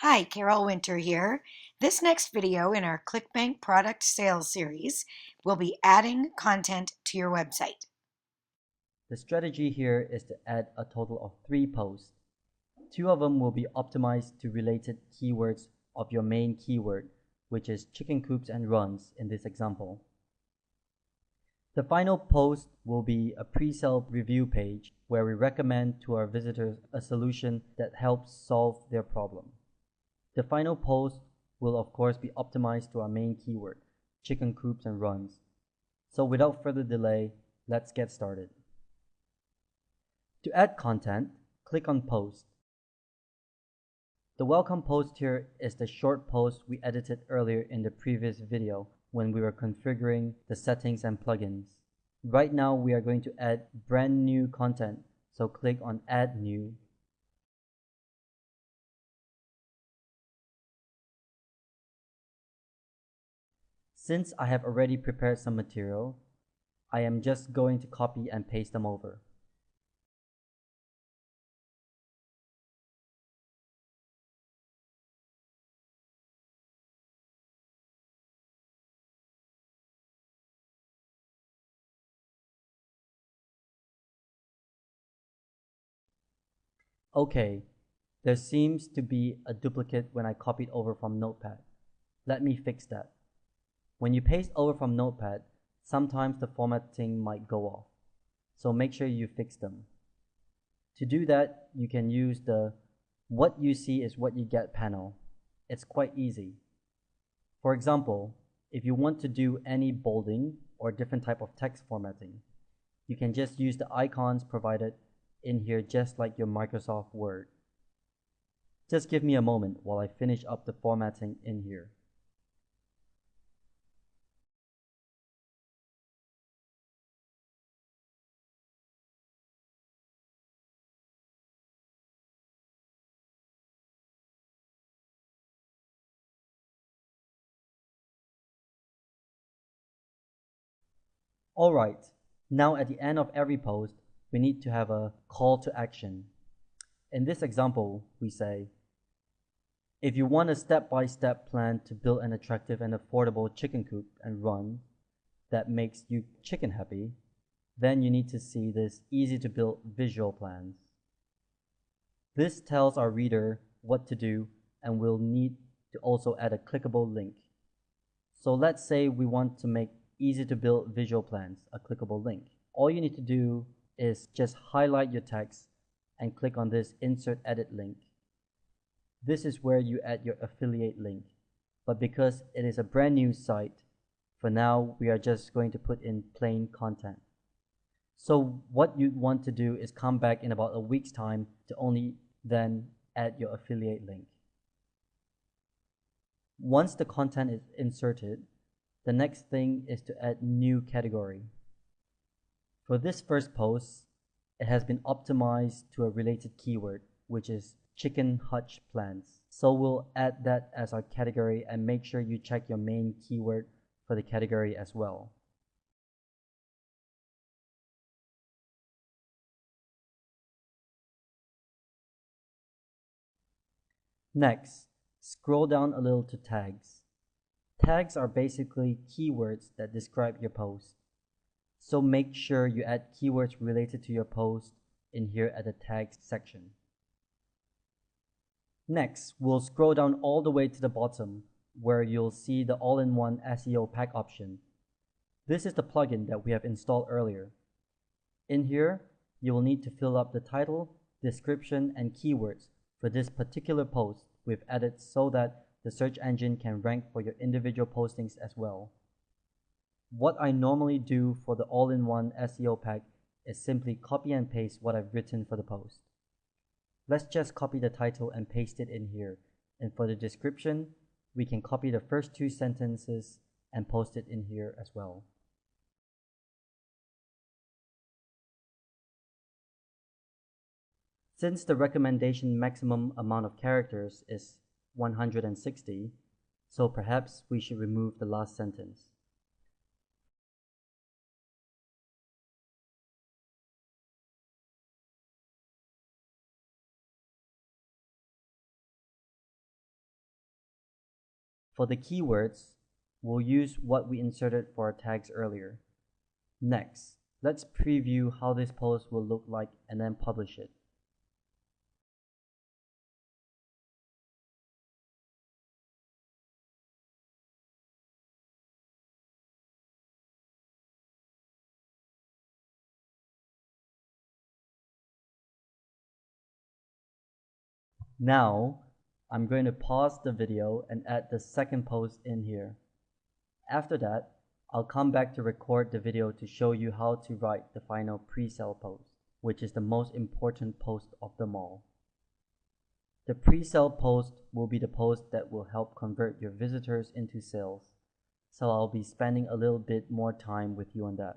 Hi, Carol Winter here. This next video in our Clickbank product sales series will be adding content to your website. The strategy here is to add a total of 3 posts. 2 of them will be optimized to related keywords of your main keyword, which is chicken coops and runs in this example. The final post will be a pre-sale review page where we recommend to our visitors a solution that helps solve their problem. The final post will of course be optimized to our main keyword, chicken coops and runs. So without further delay, let's get started. To add content, click on Post. The welcome post here is the short post we edited earlier in the previous video when we were configuring the settings and plugins. Right now we are going to add brand new content, so click on Add New. Since I have already prepared some material, I am just going to copy and paste them over. Okay, there seems to be a duplicate when I copied over from Notepad. Let me fix that. When you paste over from Notepad, sometimes the formatting might go off, so make sure you fix them. To do that, you can use the "What you see is what you get" panel. It's quite easy. For example, if you want to do any bolding or different type of text formatting, you can just use the icons provided in here just like your Microsoft Word. Just give me a moment while I finish up the formatting in here. Alright, now at the end of every post, we need to have a call to action. In this example, we say, if you want a step-by-step plan to build an attractive and affordable chicken coop and run that makes you chicken happy, then you need to see this easy-to-build visual plans. This tells our reader what to do, and we'll need to also add a clickable link. So let's say we want to make easy to build visual plans a clickable link. All you need to do is just highlight your text and click on this Insert Edit link. This is where you add your affiliate link, but because it is a brand new site, for now we are just going to put in plain content. So what you want to do is come back in about a week's time to only then add your affiliate link. Once the content is inserted, the next thing is to add new category. For this first post, it has been optimized to a related keyword, which is chicken hutch plans. So we'll add that as our category and make sure you check your main keyword for the category as well. Next, scroll down a little to tags. Tags are basically keywords that describe your post. So make sure you add keywords related to your post in here at the tags section. Next, we'll scroll down all the way to the bottom where you'll see the all-in-one SEO pack option. This is the plugin that we have installed earlier. In here, you will need to fill up the title, description, and keywords for this particular post we've added so that the search engine can rank for your individual postings as well. What I normally do for the all-in-one SEO pack is simply copy and paste what I've written for the post. Let's just copy the title and paste it in here, and for the description, we can copy the first 2 sentences and post it in here as well. Since the recommendation maximum amount of characters is 160, so perhaps we should remove the last sentence. For the keywords, we'll use what we inserted for our tags earlier. Next, let's preview how this post will look like and then publish it. Now, I'm going to pause the video and add the second post in here. After that, I'll come back to record the video to show you how to write the final pre-sale post, which is the most important post of them all. The pre-sale post will be the post that will help convert your visitors into sales, so I'll be spending a little bit more time with you on that.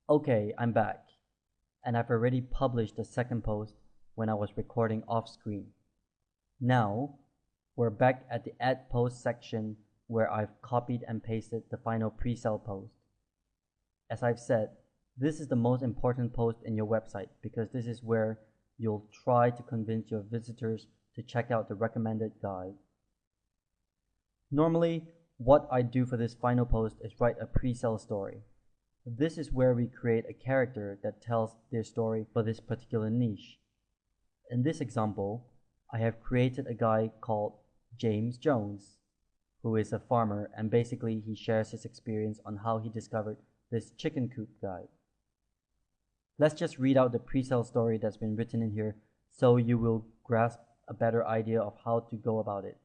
Okay, I'm back, and I've already published the second post when I was recording off screen. Now, we're back at the Add Post section where I've copied and pasted the final pre-sale post. As I've said, this is the most important post in your website because this is where you'll try to convince your visitors to check out the recommended guide. Normally, what I do for this final post is write a pre-sale story. This is where we create a character that tells their story for this particular niche. In this example, I have created a guy called James Jones, who is a farmer, and basically he shares his experience on how he discovered this chicken coop guide. Let's just read out the pre-sale story that's been written in here so you will grasp a better idea of how to go about it.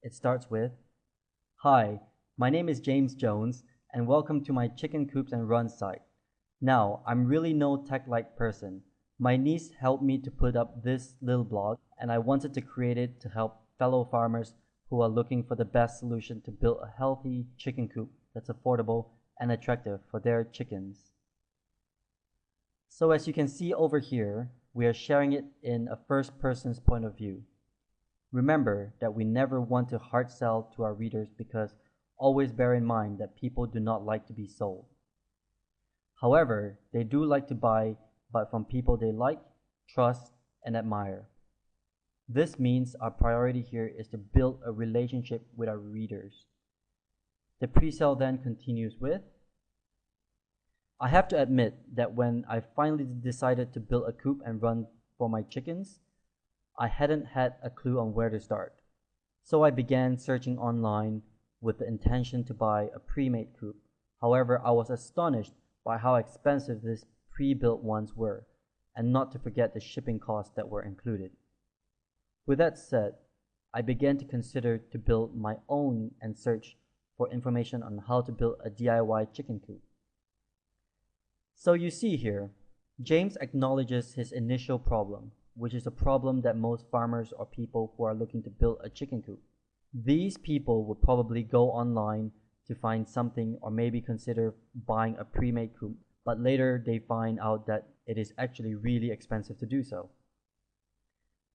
It starts with, "Hi, my name is James Jones and welcome to my chicken coops and runs site. Now, I'm really no tech-like person. My niece helped me to put up this little blog and I wanted to create it to help fellow farmers who are looking for the best solution to build a healthy chicken coop that's affordable and attractive for their chickens." So as you can see over here, we are sharing it in a first person's point of view. Remember that we never want to hard sell to our readers because always bear in mind that people do not like to be sold. However, they do like to buy, but from people they like, trust, and admire. This means our priority here is to build a relationship with our readers. The pre-sale then continues with, "I have to admit that when I finally decided to build a coop and run for my chickens, I hadn't had a clue on where to start. So I began searching online with the intention to buy a pre-made coop. However, I was astonished by how expensive these pre-built ones were, and not to forget the shipping costs that were included. With that said, I began to consider to build my own and search for information on how to build a DIY chicken coop." So you see here, James acknowledges his initial problem, which is a problem that most farmers or people who are looking to build a chicken coop. These people would probably go online to find something or maybe consider buying a pre-made coop, but later they find out that it is actually really expensive to do so.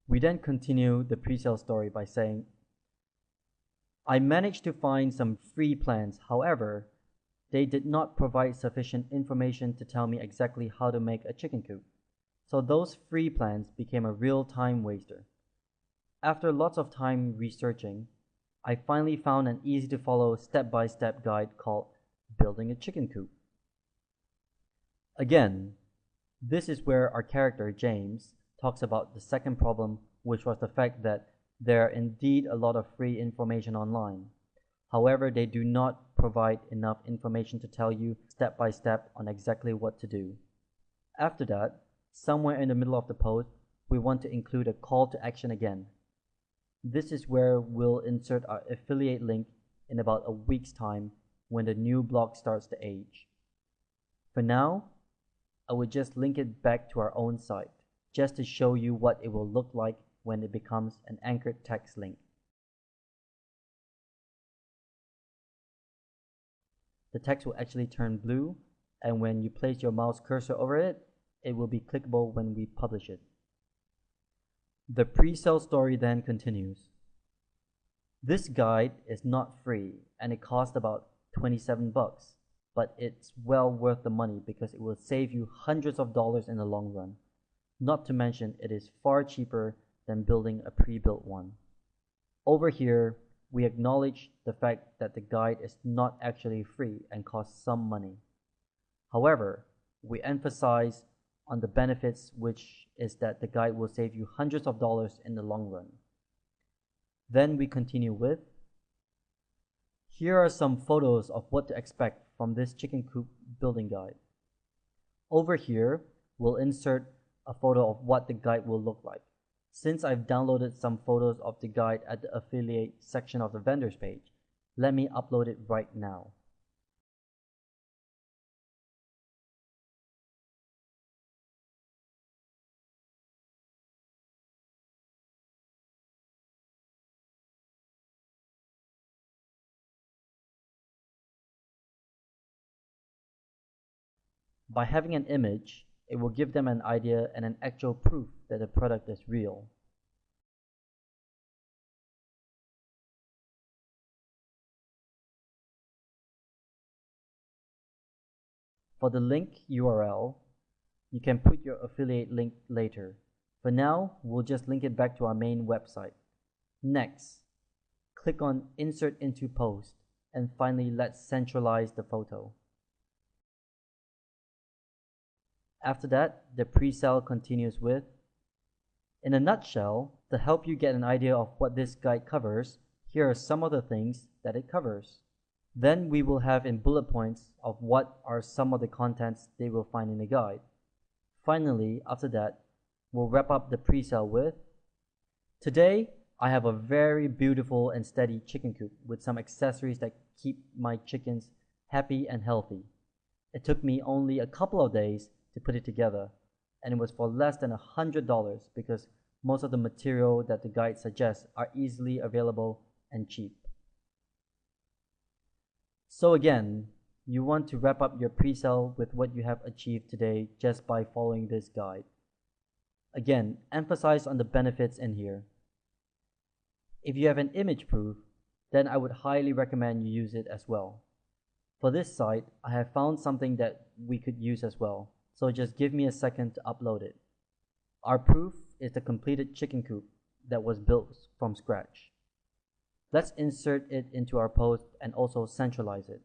We then continue the pre-sale story by saying, "I managed to find some free plans. However, they did not provide sufficient information to tell me exactly how to make a chicken coop. So those free plans became a real time waster. After lots of time researching, I finally found an easy to follow step-by-step guide called Building a Chicken Coop." Again, this is where our character, James, talks about the second problem, which was the fact that there are indeed a lot of free information online. However, they do not provide enough information to tell you step by step on exactly what to do. After that, somewhere in the middle of the post, we want to include a call to action again. This is where we'll insert our affiliate link in about a week's time when the new blog starts to age. For now, I would just link it back to our own site, just to show you what it will look like when it becomes an anchored text link. The text will actually turn blue, and when you place your mouse cursor over it, it will be clickable when we publish it. The pre-sale story then continues. This guide is not free, and it costs about $27, but it's well worth the money because it will save you hundreds of dollars in the long run. Not to mention, it is far cheaper than building a pre-built one. Over here, we acknowledge the fact that the guide is not actually free and costs some money. However, we emphasize on the benefits, which is that the guide will save you hundreds of dollars in the long run. Then we continue with, here are some photos of what to expect from this chicken coop building guide. Over here, we'll insert a photo of what the guide will look like. Since I've downloaded some photos of the guide at the affiliate section of the vendors page, let me upload it right now. By having an image, it will give them an idea and an actual proof that the product is real. For the link URL, you can put your affiliate link later. For now, we'll just link it back to our main website. Next, click on Insert into Post, and finally let's centralize the photo. After that, the pre-sale continues with, in a nutshell, to help you get an idea of what this guide covers, here are some of the things that it covers. Then we will have in bullet points of what are some of the contents they will find in the guide. Finally, after that, we'll wrap up the pre-sale with, today, I have a very beautiful and steady chicken coop with some accessories that keep my chickens happy and healthy. It took me only a couple of days to put it together, and it was for less than $100 because most of the material that the guide suggests are easily available and cheap. So again, you want to wrap up your pre-sale with what you have achieved today just by following this guide. Again, emphasize on the benefits in here. If you have an image proof, then I would highly recommend you use it as well. For this site, I have found something that we could use as well, so just give me a second to upload it. Our proof is the completed chicken coop that was built from scratch. Let's insert it into our post and also centralize it.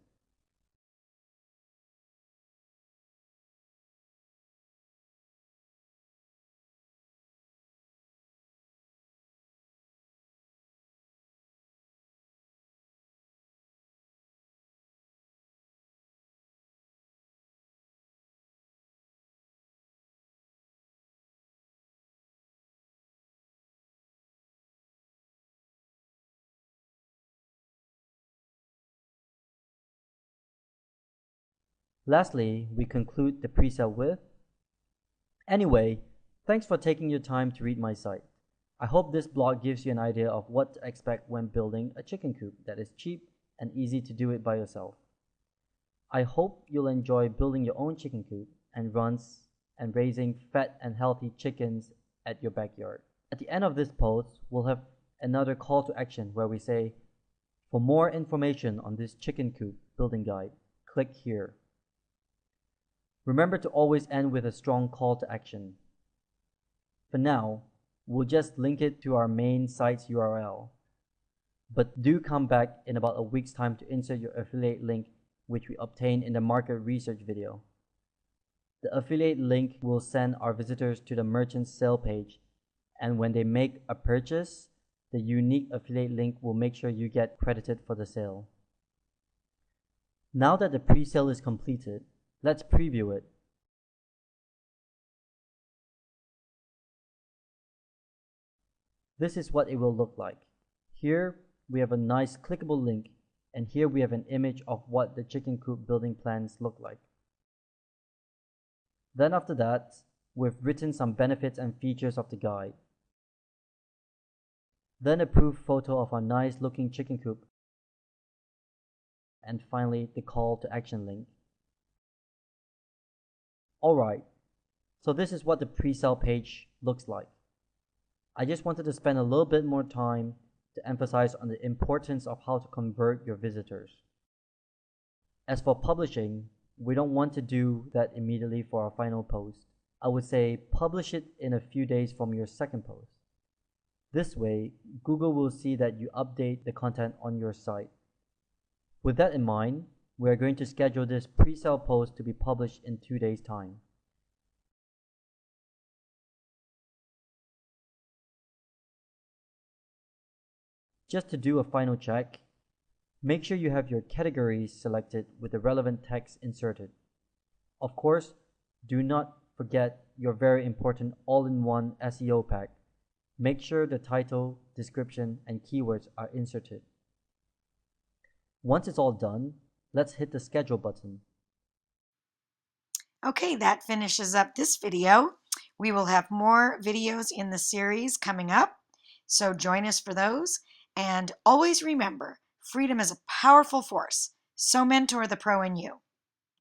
Lastly, we conclude the pre-sale with, anyway, thanks for taking your time to read my site. I hope this blog gives you an idea of what to expect when building a chicken coop that is cheap and easy to do it by yourself. I hope you'll enjoy building your own chicken coop and runs and raising fat and healthy chickens at your backyard. At the end of this post, we'll have another call to action where we say, for more information on this chicken coop building guide, click here. Remember to always end with a strong call to action. For now, we'll just link it to our main site's URL. But do come back in about a week's time to insert your affiliate link, which we obtained in the market research video. The affiliate link will send our visitors to the merchant's sale page, and when they make a purchase, the unique affiliate link will make sure you get credited for the sale. Now that the pre-sale is completed, let's preview it. This is what it will look like. Here we have a nice clickable link, and here we have an image of what the chicken coop building plans look like. Then after that, we've written some benefits and features of the guide. Then a proof photo of our nice looking chicken coop. And finally, the call to action link. Alright, so this is what the pre-sale page looks like. I just wanted to spend a little bit more time to emphasize on the importance of how to convert your visitors. As for publishing, we don't want to do that immediately for our final post. I would say publish it in a few days from your second post. This way, Google will see that you update the content on your site. With that in mind, we are going to schedule this pre-sale post to be published in 2 days' time. Just to do a final check, make sure you have your categories selected with the relevant text inserted. Of course, do not forget your very important all-in-one SEO pack. Make sure the title, description, and keywords are inserted. Once it's all done, let's hit the schedule button. Okay, that finishes up this video. We will have more videos in the series coming up, so join us for those. And always remember, freedom is a powerful force, so mentor the pro in you.